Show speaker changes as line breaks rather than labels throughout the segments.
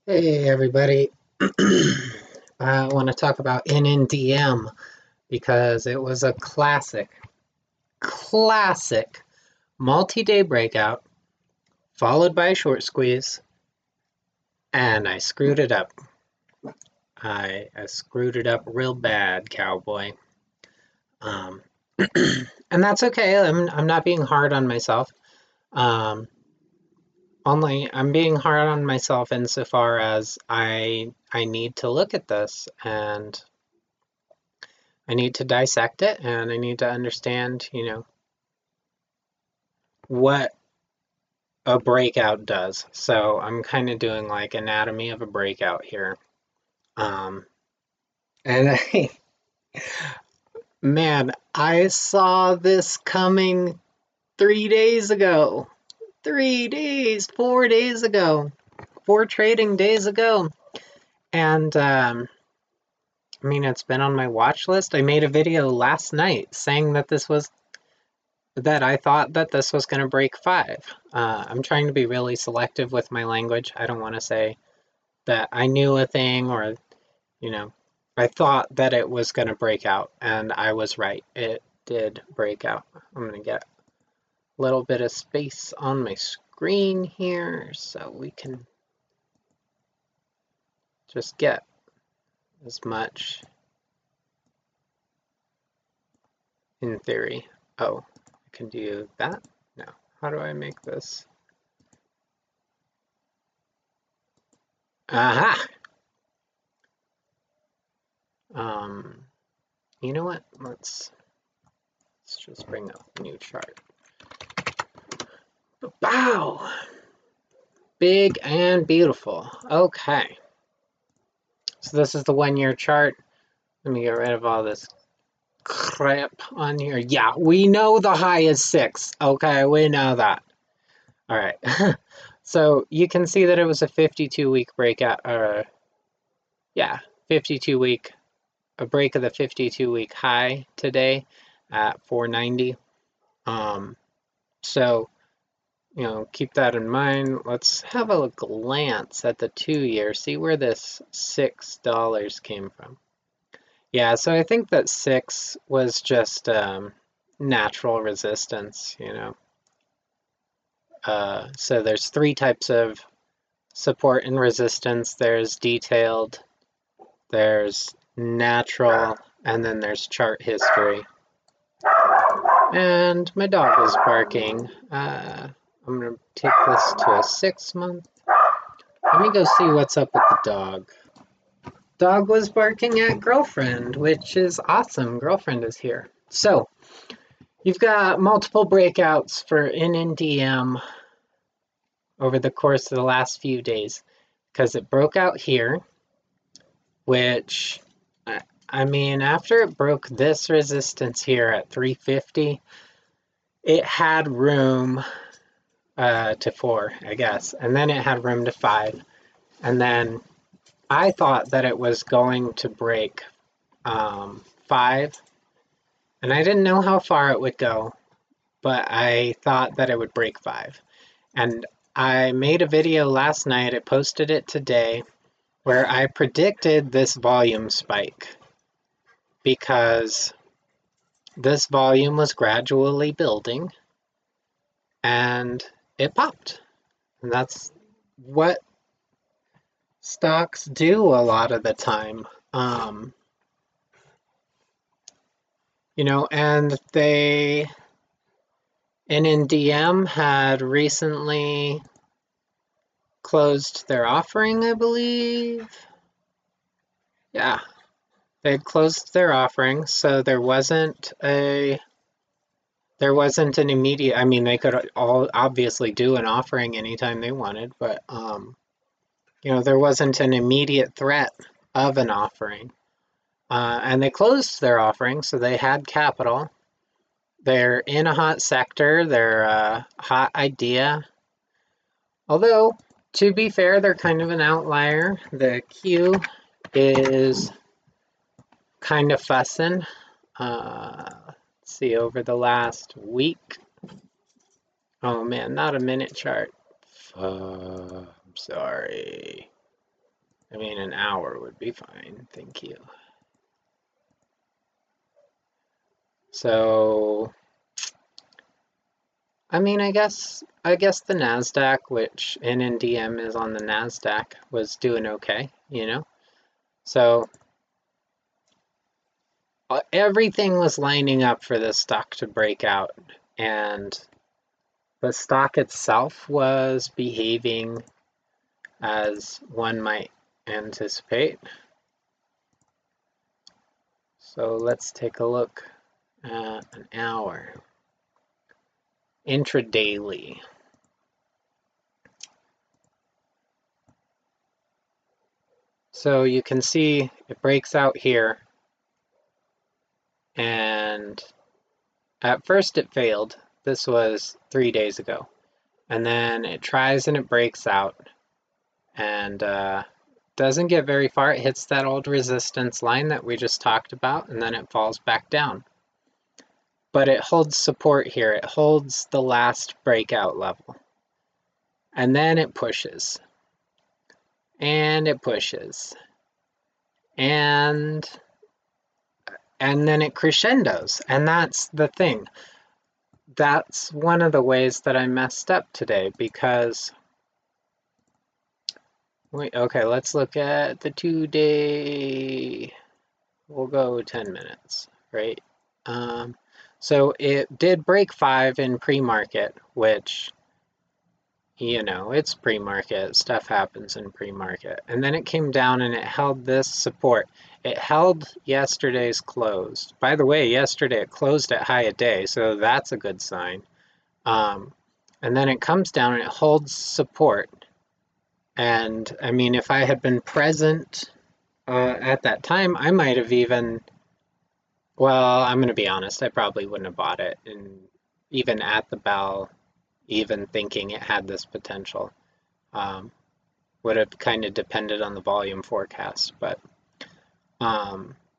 Hey everybody, I want to talk about NNDM because it was a classic multi-day breakout followed by a short squeeze, and I screwed it up. I screwed it up real bad, cowboy. Um, and that's okay. I'm not being hard on myself. Um, Only I'm being hard on myself insofar as I need to look at this and I need to dissect it and I need to understand, what a breakout does. So I'm kind of doing like anatomy of a breakout here. Um, and man, I saw this coming 3 days ago. 3 days, 4 days ago, 4 trading days ago. And I mean, it's been on my watch list. I made a video last night saying that I thought that this was going to break five. I'm trying to be really selective with my language. I don't want to say that I knew a thing or, you know, I thought that it was going to break out, and I was right. It did break out. I'm going to get a little bit of space on my screen here so we can just get as much in theory. Oh, I can do that? No. How do I make this? Aha! Um, you know what? Let's just bring up a new chart. Wow! Big and beautiful. Okay. So this is the 1 year chart. Let me get rid of all this crap on here. Yeah, we know the high is 6. Okay, we know that. All right. So you can see that it was a 52-week breakout. Yeah, 52-week, a break of the 52-week high today at 490. So keep that in mind. Let's have a glance at the 2 year, see where this $6 came from. Yeah, so I think that 6 was just natural resistance, So there's 3 types of support and resistance. There's detailed, there's natural, and then there's chart history. And my dog is barking. I'm going to take this to a 6-month. Let me go see what's up with the dog. Dog was barking at girlfriend, which is awesome. Girlfriend is here. So, you've got multiple breakouts for NNDM over the course of the last few days because it broke out here, which, I mean, after it broke this resistance here at 350, it had room to 4, I guess, and then it had room to 5, and then I thought that it was going to break 5, and I didn't know how far it would go, but I thought that it would break 5. And I made a video last night, I posted it today, where I predicted this volume spike because this volume was gradually building and it popped. And that's what stocks do a lot of the time. And NNDM had recently closed their offering, I believe. Yeah, they had closed their offering, so there wasn't an immediate, I mean, they could all obviously do an offering anytime they wanted, but there wasn't an immediate threat of an offering. And they closed their offering, so they had capital. They're in a hot sector, they're a hot idea. Although, to be fair, they're kind of an outlier. The Q is kind of fussing. Let's see, over the last week. Oh man, not a minute chart. I'm sorry. I mean, an hour would be fine, thank you. So, I mean, I guess the NASDAQ, which NNDM is on the NASDAQ, was doing okay, you know? So, everything was lining up for this stock to break out, and the stock itself was behaving as one might anticipate. So let's take a look at an hour. Intradaily. So you can see it breaks out here, and at first it failed. This was 3 days ago. And then it tries and it breaks out, and doesn't get very far. It hits that old resistance line that we just talked about, and then it falls back down. But it holds support here. It holds the last breakout level. And then it pushes. And it pushes. And then it crescendos. And that's the thing. That's one of the ways that I messed up today, because okay, let's look at the 2-day. We'll go 10 minutes, right? So it did break 5 in pre-market, which, you know, it's pre-market. Stuff happens in pre-market. And then it came down and it held this support. It held yesterday's close. By the way, yesterday it closed at high a day, so that's a good sign. And then it comes down and it holds support. And I mean, if I had been present at that time, I might have even, well, I'm going to be honest, I probably wouldn't have bought it. And even at the bell, even thinking it had this potential, would have kind of depended on the volume forecast. But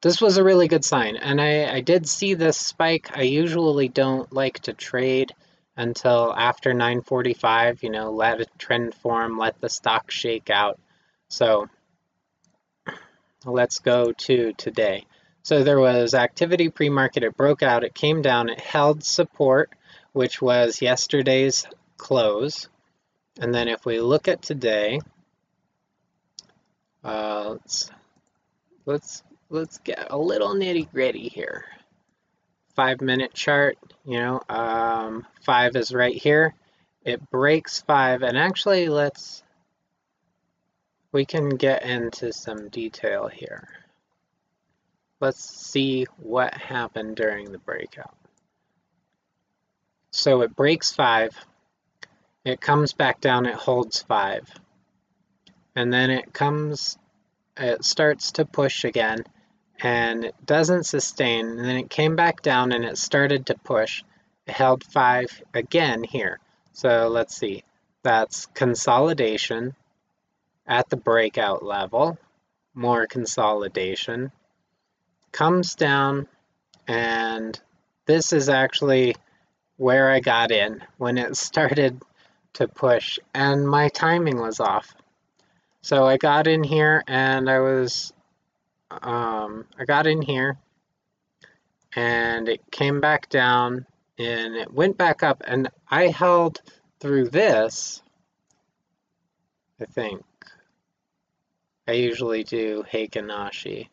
this was a really good sign. And I did see this spike. I usually don't like to trade until after 9:45, you know, let a trend form, let the stock shake out. So let's go to today. So there was activity pre-market, it broke out, it came down, it held support, which was yesterday's close. And then if we look at today, let's get a little nitty-gritty here. 5-minute chart, you know, 5 is right here. It breaks 5, and actually we can get into some detail here. Let's see what happened during the breakout. So it breaks 5, it comes back down, it holds 5, and then it starts to push again, and it doesn't sustain, and then it came back down and it started to push. It held 5 again here. So let's see, that's consolidation at the breakout level, more consolidation, comes down, and this is actually where I got in when it started to push, and my timing was off. So I got in here and I got in here and it came back down and it went back up, and I held through this. I think I usually do Heikinashi.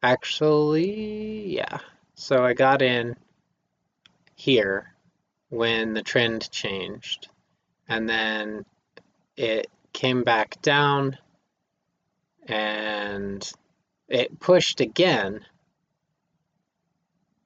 Actually, yeah. So I got in here when the trend changed, and then it came back down and it pushed again.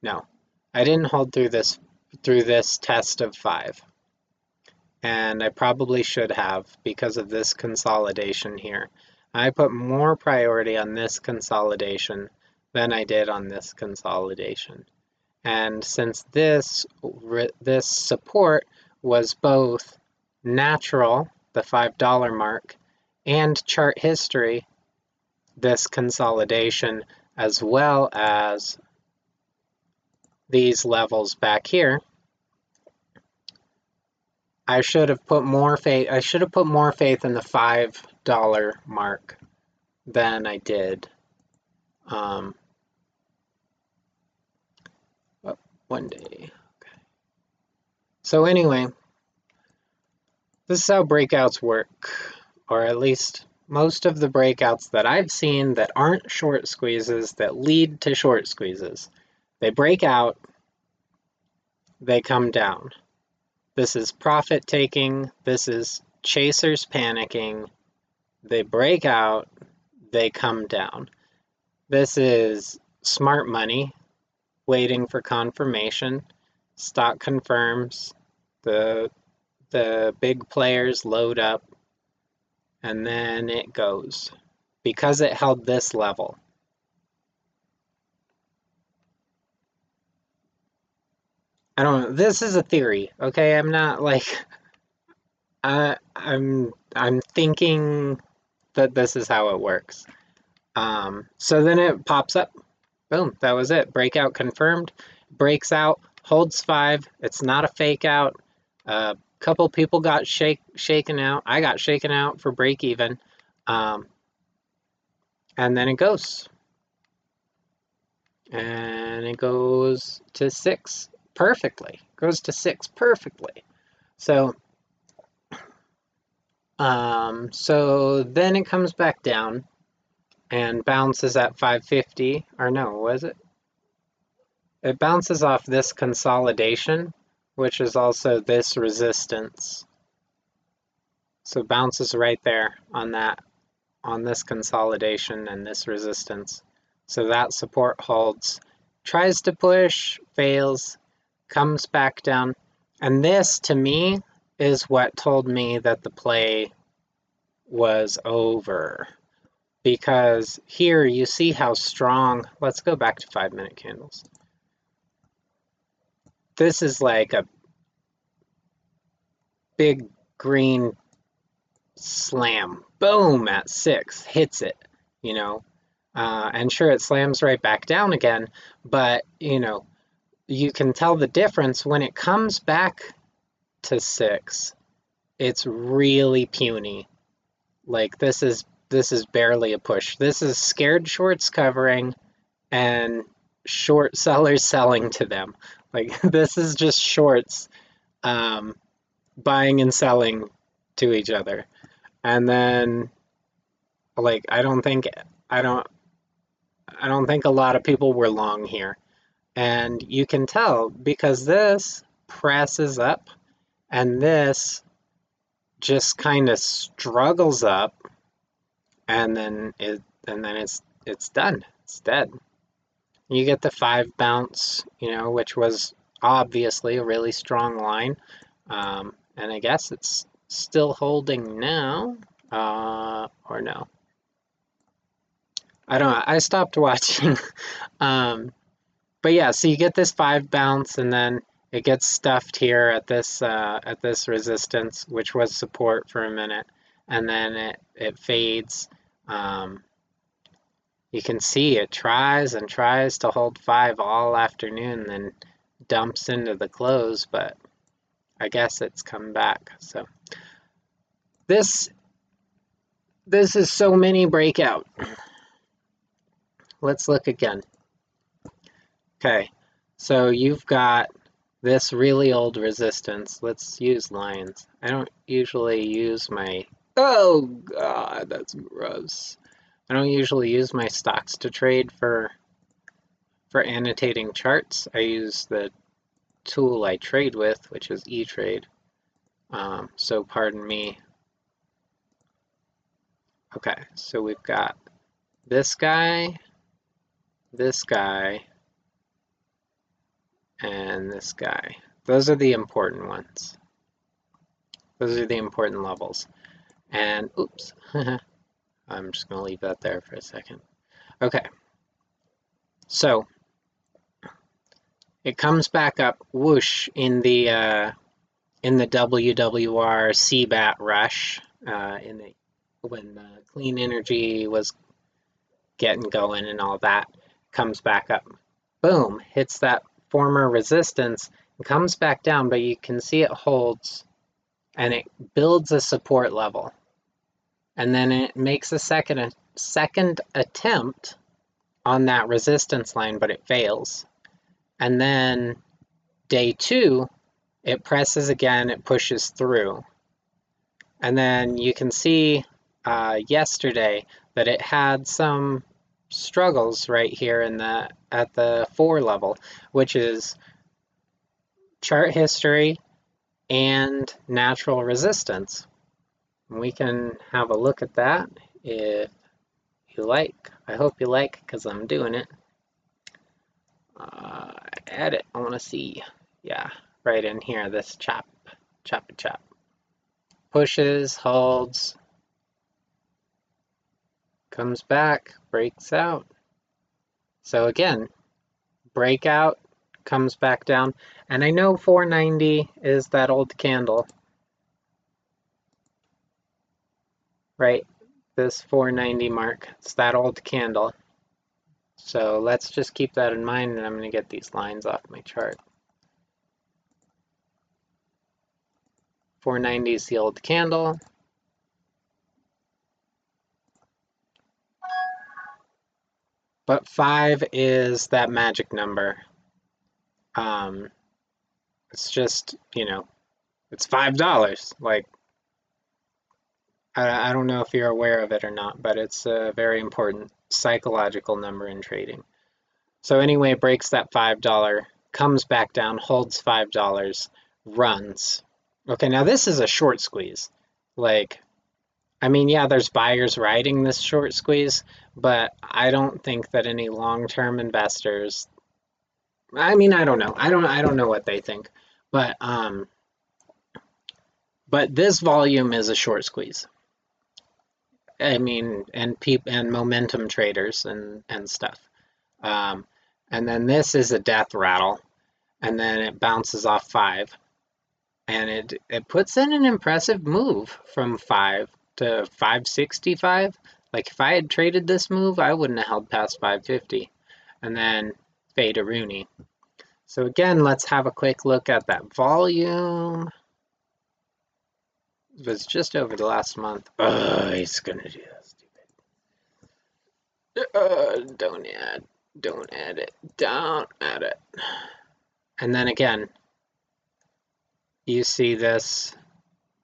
No, I didn't hold through this test of 5, and I probably should have, because of this consolidation here. I put more priority on this consolidation than I did on this consolidation. And since this support was both natural, the $5 mark, and chart history, this consolidation, as well as these levels back here, I should have put more faith. I should have put more faith in the $5 mark than I did. Oh, one day. Okay. So anyway, this is how breakouts work, or at least most of the breakouts that I've seen that aren't short squeezes that lead to short squeezes. They break out, they come down. This is profit taking, this is chasers panicking. They break out, they come down. This is smart money waiting for confirmation. Stock confirms, the big players load up, and then it goes. Because it held this level. I don't know. This is a theory, okay? I'm not like I'm thinking that this is how it works. So then it pops up. Boom, that was it. Breakout confirmed. Breaks out, holds 5. It's not a fake out. A couple people got shaken out. I got shaken out for break even. And then it goes. And it goes to 6 perfectly. Goes to 6 perfectly. So then it comes back down and bounces at 550. Or no, was it? It bounces off this consolidation, which is also this resistance. So it bounces right there on that, on this consolidation and this resistance. So that support holds, tries to push, fails, comes back down. And this, to me, is what told me that the play was over. Because here you see how strong, let's go back to 5-minute candles. This is like a big green slam, boom, at 6, hits it, you know. And sure, it slams right back down again, but, you know, you can tell the difference when it comes back to 6. It's really puny. Like this is barely a push. This is scared shorts covering and short sellers selling to them. Like this is just shorts buying and selling to each other. And then like I don't think a lot of people were long here. And you can tell because this presses up and this just kind of struggles up and then it's done. It's dead. You get the 5 bounce, you know, which was obviously a really strong line. And I guess it's still holding now, or no. I don't know. I stopped watching. But yeah, so you get this 5 bounce and then it gets stuffed here at this resistance, which was support for a minute, and then it fades. You can see it tries and tries to hold 5 all afternoon, then dumps into the close, but I guess it's come back. So this is so many breakout. Let's look again. Okay, so you've got this really old resistance. Let's use lines. I don't usually use my... Oh god, that's gross. I don't usually use my stocks to trade for annotating charts. I use the tool I trade with, which is E-Trade. So pardon me. Okay, so we've got this guy, and this guy. Those are the important ones. Those are the important levels. And oops, I'm just going to leave that there for a second. Okay, so it comes back up, whoosh, in the WWR CBAT rush, when clean energy was getting going and all that, comes back up. Boom, hits that former resistance and comes back down, but you can see it holds and it builds a support level. And then it makes a second attempt on that resistance line, but it fails. And then day 2, it presses again, it pushes through. And then you can see yesterday that it had some struggles right here at the 4 level, which is chart history and natural resistance. We can have a look at that if you like. I hope you like, because I'm doing it. Edit, I want to see. Yeah, right in here, this chop. Pushes, holds, comes back, breaks out. So again, breakout, comes back down. And I know 490 is that old candle, right? This 490 mark, it's that old candle. So let's just keep that in mind, and I'm going to get these lines off my chart. 490 is the old candle. But 5 is that magic number. It's just, it's $5. Like, I don't know if you're aware of it or not, but it's a very important psychological number in trading. So anyway, breaks that $5, comes back down, holds $5, runs. Okay, now this is a short squeeze. Like, I mean, yeah, there's buyers riding this short squeeze, but I don't think that any long-term investors, I mean, I don't know. I don't know what they think. But this volume is a short squeeze. I mean, and momentum traders and stuff. And then this is a death rattle, and then it bounces off 5, and it puts in an impressive move from 5 to 565. Like, if I had traded this move, I wouldn't have held past 550, and then fade a Rooney. So again, let's have a quick look at that volume. It was just over the last month. He's gonna do that stupid. Don't add it. And then again, you see this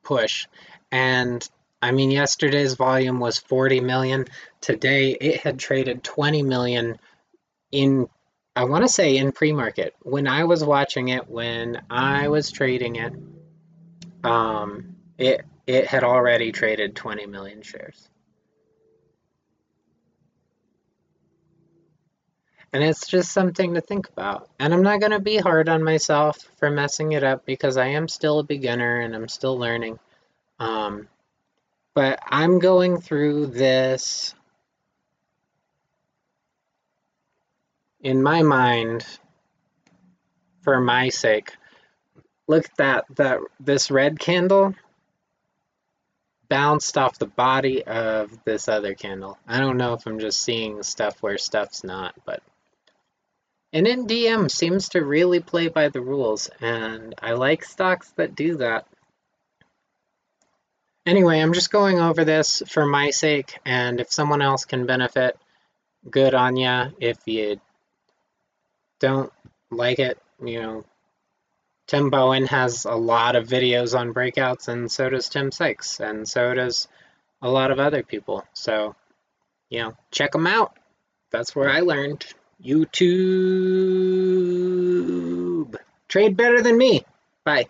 push. And I mean, yesterday's volume was 40 million. Today, it had traded 20 million in, I want to say, in pre-market. When I was watching it, when I was trading it, it had already traded 20 million shares. And it's just something to think about. And I'm not going to be hard on myself for messing it up, because I am still a beginner and I'm still learning. But I'm going through this in my mind for my sake. Look at that this red candle bounced off the body of this other candle. I don't know if I'm just seeing stuff where stuff's not, but NNDM seems to really play by the rules, and I like stocks that do that. Anyway, I'm just going over this for my sake, and if someone else can benefit, good on ya. If you don't like it, Tim Bowen has a lot of videos on breakouts, and so does Tim Sykes, and so does a lot of other people. So, check them out. That's where I learned. YouTube. Trade better than me. Bye.